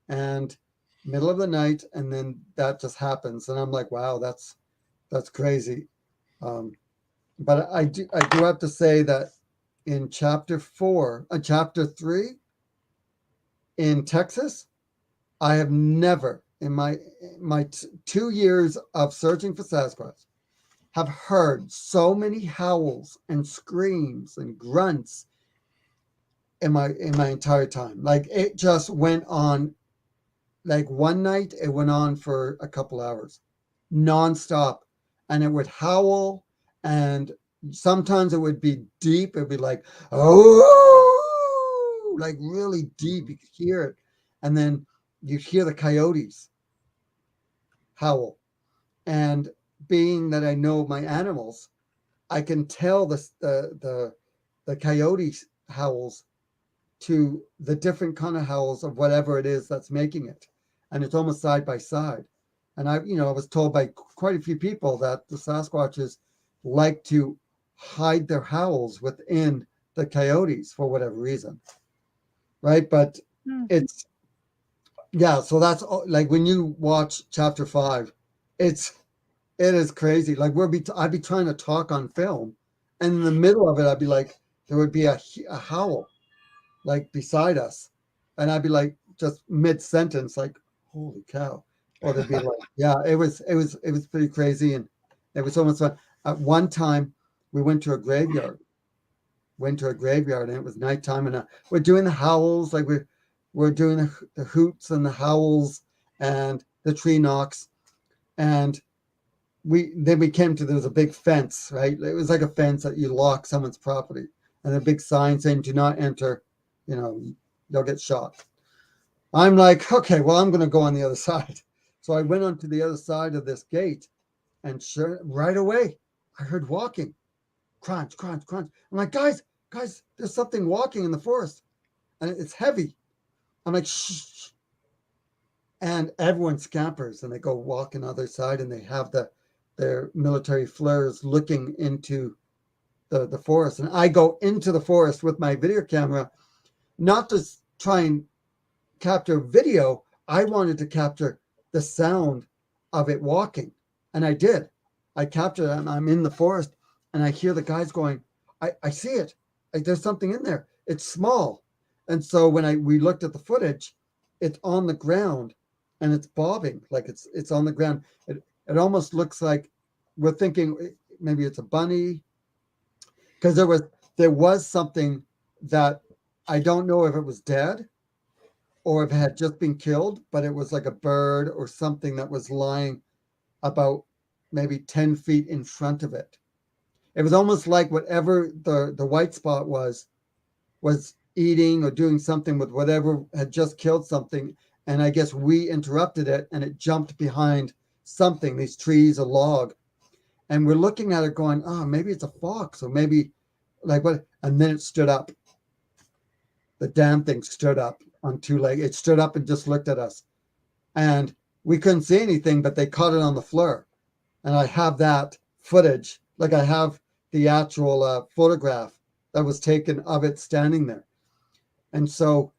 and middle of the night, and then that just happens. And I'm like, wow, that's crazy. But I do have to say that in chapter 3 in Texas, I have never in my 2 years of searching for Sasquatch have heard so many howls and screams and grunts in my entire time. Like it just went on. Like one night it went on for a couple hours nonstop, and it would howl, and sometimes it would be deep. It'd be like, oh, like really deep. You could hear it. And then you'd hear the coyotes howl. And being that I know my animals, I can tell the coyote howls to the different kind of howls of whatever it is that's making it. And it's almost side by side. And I was told by quite a few people that the Sasquatches like to hide their howls within the coyotes for whatever reason. Right. But it's, yeah. So that's like when you watch chapter 5, it is crazy. Like I'd be trying to talk on film, and in the middle of it, I'd be like, there would be a howl like beside us, and I'd be like just mid sentence, like, holy cow. Or they'd be like, yeah, it was pretty crazy, and it was almost fun. At one time, we went to a graveyard, and it was nighttime, and we're doing the howls, like we're doing the hoots and the howls and the tree knocks, and we came to, there was a big fence, right? It was like a fence that you lock someone's property, and a big sign saying, "Do not enter," you'll get shot. I'm like, okay, well, I'm going to go on the other side. So I went onto the other side of this gate, and sure, right away, I heard walking, crunch, crunch, crunch. I'm like, guys, there's something walking in the forest, and it's heavy. I'm like, shh. And everyone scampers, and they go walk on the other side, and they have their military flares looking into the forest. And I go into the forest with my video camera, not to try and capture video. I wanted to capture the sound of it walking, and I did. I captured it, and I'm in the forest, and I hear the guys going, I see it. There's something in there. It's small. And so when we looked at the footage, it's on the ground, and it's bobbing, like it's on the ground. It almost looks like we're thinking maybe it's a bunny, because there was something that I don't know if it was dead or if it had just been killed, but it was like a bird or something that was lying about maybe 10 feet in front of it. It was almost like whatever the white spot was eating or doing something with whatever had just killed something. And I guess we interrupted it, and it jumped behind something, these trees, a log. And we're looking at it going, oh, maybe it's a fox, or maybe like what? And then it stood up. The damn thing stood up on two legs. It stood up and just looked at us. And we couldn't see anything, but they caught it on the floor. And I have that footage. Like I have the actual photograph that was taken of it standing there. And so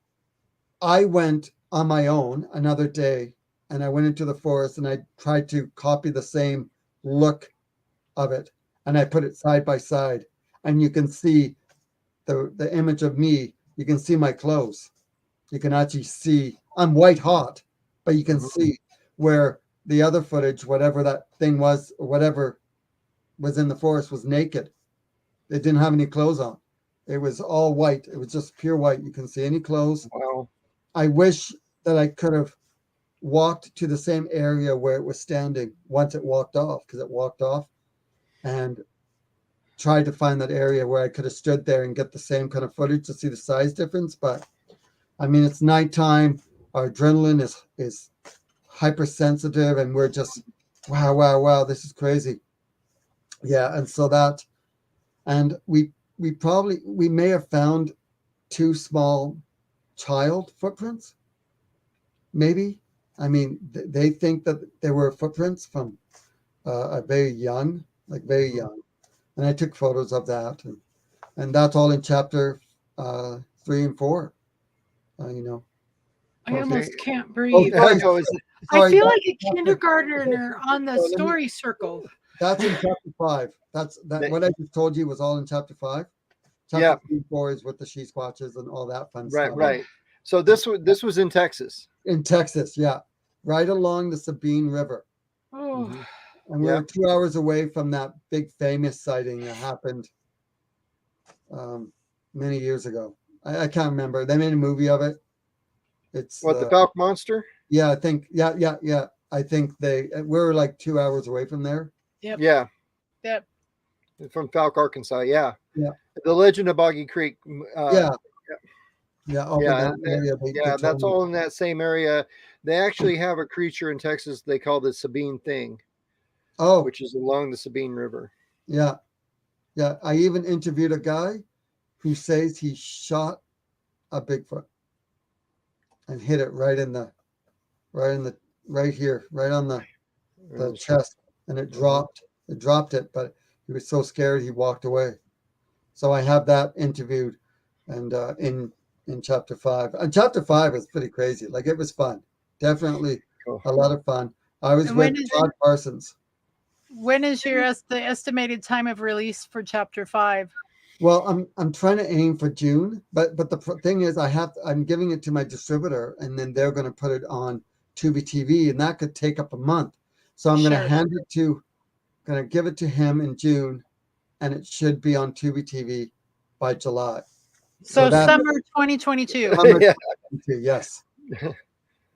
I went on my own another day, and I went into the forest and I tried to copy the same look of it, and I put it side by side, and you can see the image of me. You can see my clothes. You can actually see I'm white hot, but you can see where the other footage, whatever that thing was, or whatever was in the forest, was naked. It didn't have any clothes on. It was all white. It was just pure white. You couldn't see any clothes. Wow. I wish that I could have walked to the same area where it was standing once it walked off, because it walked off, and tried to find that area where I could have stood there and get the same kind of footage to see the size difference. But I mean, it's nighttime. Our adrenaline is hypersensitive, and we're just, wow, this is crazy. Yeah, and so that, and we may have found 2 small child footprints, maybe. I mean, they think that there were footprints from a very young. And I took photos of that, and that's all in chapter 3 and 4. You know, I almost can't breathe. Okay. I feel like a kindergartner on the story circle. That's in chapter 5. What I just told you was all in chapter 5. Chapter 3 and 4 is with the Sheath Watchers and all that fun stuff. Right. So this was in Texas. In Texas, yeah, right along the Sabine River. Oh. And we were 2 hours away from that big famous sighting that happened many years ago. I can't remember. They made a movie of it. It's the Falk Monster? Yeah, I think. Yeah. I think we're like 2 hours away from there. Yep. Yeah. Yep. From Falk, Arkansas. Yeah. Yeah. The Legend of Boggy Creek. Yeah. That area, That's all in that same area. They actually have a creature in Texas they call the Sabine thing. Oh, which is along the Sabine River. Yeah. I even interviewed a guy who says he shot a Bigfoot and hit it right on the chest, and it dropped. It dropped it, but he was so scared he walked away. So I have that interviewed, and in chapter 5. And chapter 5 was pretty crazy. Like, it was fun. Definitely a lot of fun. I was with Todd Parsons. When is the estimated time of release for chapter 5? Well, I'm trying to aim for June, but the thing is, I'm giving it to my distributor, and then they're going to put it on Tubi TV, and that could take up a month. So I'm going to give it to him in June, and it should be on Tubi TV by July. So summer 2022. Summer 2022, yes.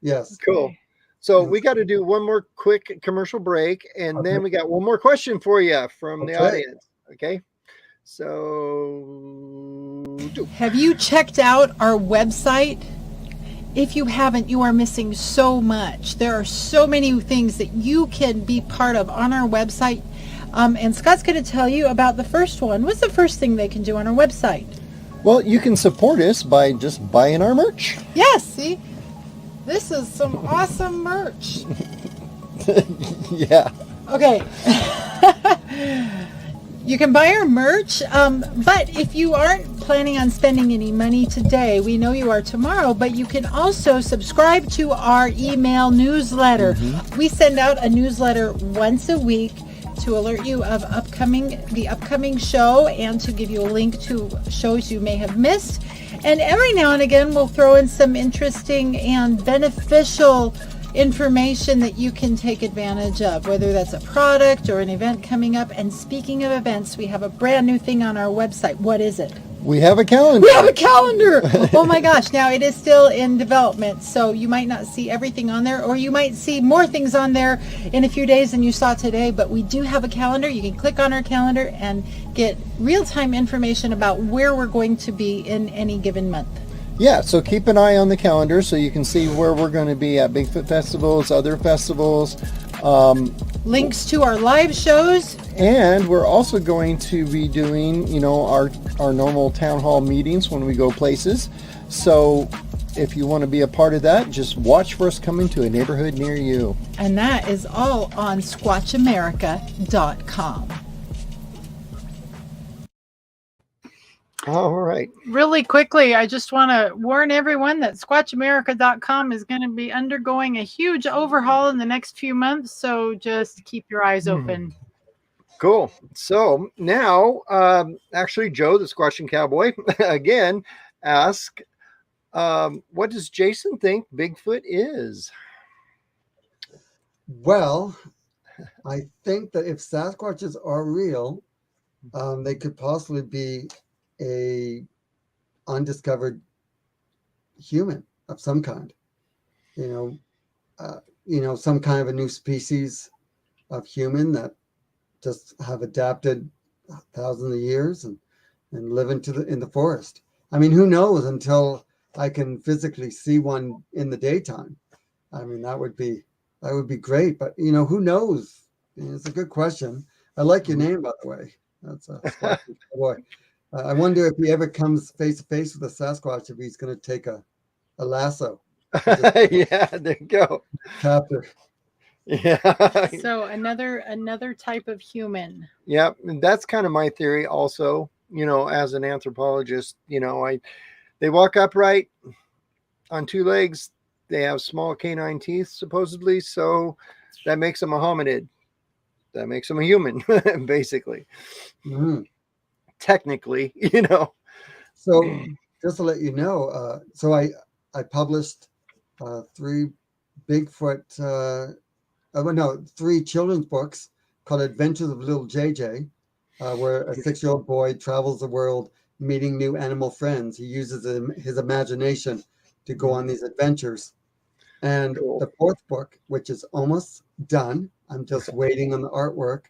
Yes. Cool. So we got to do one more quick commercial break, and then we got one more question for you from the audience. Okay. So have you checked out our website? If you haven't, you are missing so much. There are so many things that you can be part of on our website. And Scott's going to tell you about the first one. What's the first thing they can do on our website? Well, you can support us by just buying our merch. Yes, see? This is some awesome merch. Yeah. Okay. You can buy our merch, but if you aren't planning on spending any money today, we know you are tomorrow, but you can also subscribe to our email newsletter. We send out a newsletter once a week to alert you of the upcoming show and to give you a link to shows you may have missed. And every now and again, we'll throw in some interesting and beneficial information that you can take advantage of, whether that's a product or an event coming up. And speaking of events, we have a brand new thing on our website. What is it? We have a calendar. We have a calendar. Oh my gosh. Now it is still in development, so you might not see everything on there, or you might see more things on there in a few days than you saw today, but we do have a calendar. You can click on our calendar and get real-time information about where we're going to be in any given month. Yeah, so keep an eye on the calendar so you can see where we're going to be at Bigfoot festivals, other festivals. Links to our live shows. And we're also going to be doing, our normal town hall meetings when we go places. So if you want to be a part of that, just watch for us coming to a neighborhood near you. And that is all on squatchamerica.com. All right. Really quickly, I just want to warn everyone that SquatchAmerica.com is going to be undergoing a huge overhaul in the next few months. So just keep your eyes open. Cool. So now, actually, Joe, the Squatching Cowboy, again, ask, what does Jason think Bigfoot is? Well, I think that if Sasquatches are real, they could possibly be a undiscovered human of some kind. Some kind of a new species of human that just have adapted thousands of years and live in the forest. I mean, who knows until I can physically see one in the daytime. I mean, that would be great. But who knows? It's a good question. I like your name, by the way. That's a Squatch boy. I wonder if he ever comes face to face with a Sasquatch, if he's going to take a lasso. Yeah, there you go. Capture. Yeah. So another type of human. Yep. And that's kind of my theory also, as an anthropologist, they walk upright on two legs. They have small canine teeth, supposedly. So that makes them a hominid. That makes them a human, basically. Mm-hmm. Technically, So just to let you know, so I published 3 Bigfoot, three children's books called Adventures of Little JJ, where a 6-year-old boy travels the world meeting new animal friends. He uses his imagination to go on these adventures. And the 4th book, which is almost done, I'm just waiting on the artwork,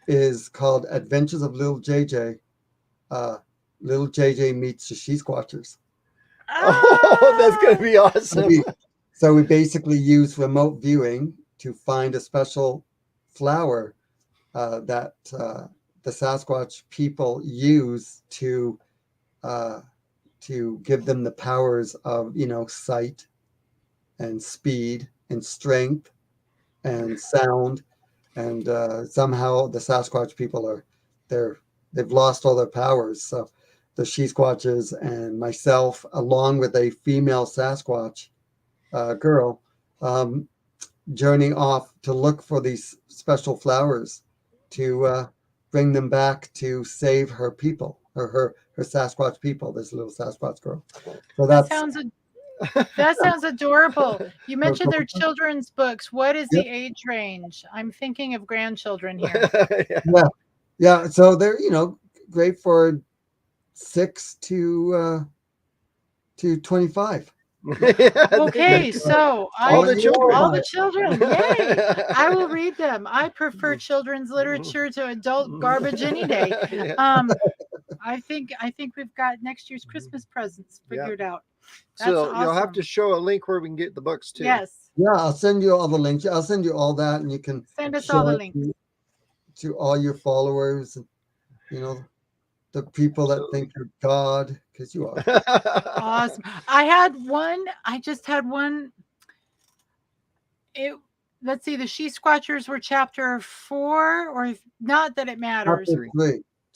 is called Adventures of Little JJ. Little JJ meets the Sheath Watchers. Oh, that's going to be awesome. So we basically use remote viewing to find a special flower that the Sasquatch people use to give them the powers of sight and speed and strength and sound, and somehow the Sasquatch people they've lost all their powers. So the She-Squatches and myself, along with a female Sasquatch girl, journey off to look for these special flowers to bring them back to save her people, or her Sasquatch people, this little Sasquatch girl. So that sounds adorable. You mentioned their children's books. What is the age range? I'm thinking of grandchildren here. Yeah. So they're great for 6 to 25. Okay, so all the children, yay! I will read them. I prefer children's literature to adult garbage any day. I think we've got next year's Christmas presents figured out. That's awesome. You'll have to show a link where we can get the books too. Yes. Yeah, I'll send you all the links. I'll send you all that, and you can send us all the links to all your followers. The people that think you're God, because you are. Awesome. I just had one. Let's see, the Sheath Watchers were chapter 4, or not that it matters.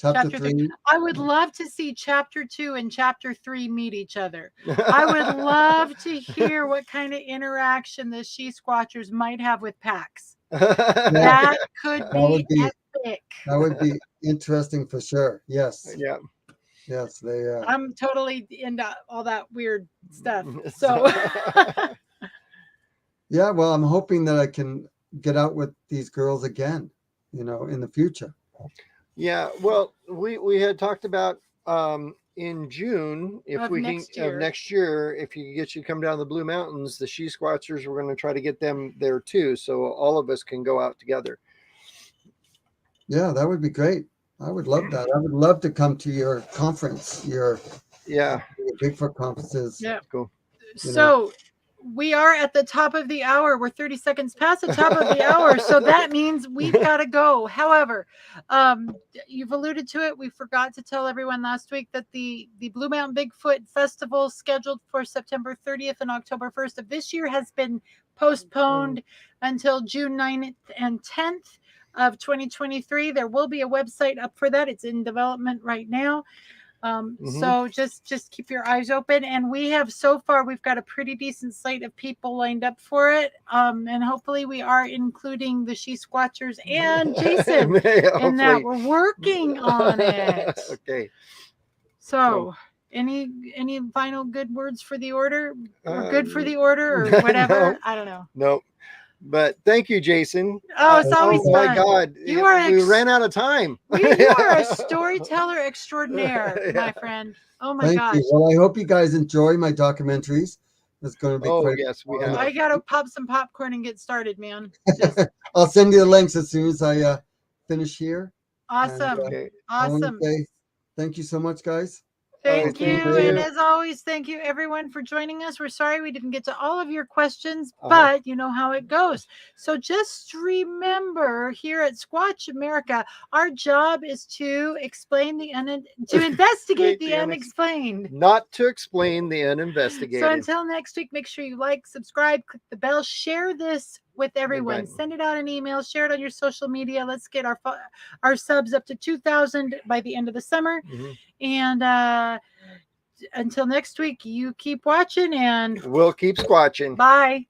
Chapter 3. I would love to see chapter 2 and chapter 3 meet each other. I would love to hear what kind of interaction the Sheath Watchers might have with packs. That could be epic. That would be interesting for sure. Yes. Yeah. Yes, I'm totally into all that weird stuff. So yeah, well, I'm hoping that I can get out with these girls again, in the future. Yeah, well, we had talked about in June, if we can of next year, if you get you come down the Blue Mountains, the Sheath Watchers, we're going to try to get them there too, so all of us can go out together. Yeah, that would be great. I would love that. I would love to come to your conference, your Bigfoot conferences. Yeah, cool. So we are at the top of the hour. We're 30 seconds past the top of the hour. So that means we've got to go. However, you've alluded to it. We forgot to tell everyone last week that the Blue Mountain Bigfoot Festival scheduled for September 30th and October 1st of this year has been postponed until June 9th and 10th of 2023. There will be a website up for that. It's in development right now. So just keep your eyes open. And we have so far, we've got a pretty decent slate of people lined up for it. And hopefully we are including the Sheath Watchers and Jason in that. We're working on it. Okay. So any final good words for the order? Or good for the order or whatever? No, I don't know. Nope. But thank you, Jason. Oh, it's always fun. My God, You are we ran out of time. You are a storyteller extraordinaire, my friend. Oh my gosh. Thank you. Well, I hope you guys enjoy my documentaries. It's going to be quite yes, we have. I gotta pop some popcorn and get started, man. I'll send you the links as soon as I finish here. Awesome. And, Awesome. Thank you so much, guys. Thank you. And as always, thank you everyone for joining us. We're sorry we didn't get to all of your questions, but you know how it goes. So just remember, here at Squatch America, our job is to explain to investigate the unexplained. Not to explain the uninvestigated. So until next week, make sure you like, subscribe, click the bell, share this with everyone. Send it out an email, share it on your social media. Let's get our subs up to 2,000 by the end of the summer. And until next week, you keep watching and we'll keep squatching. Bye.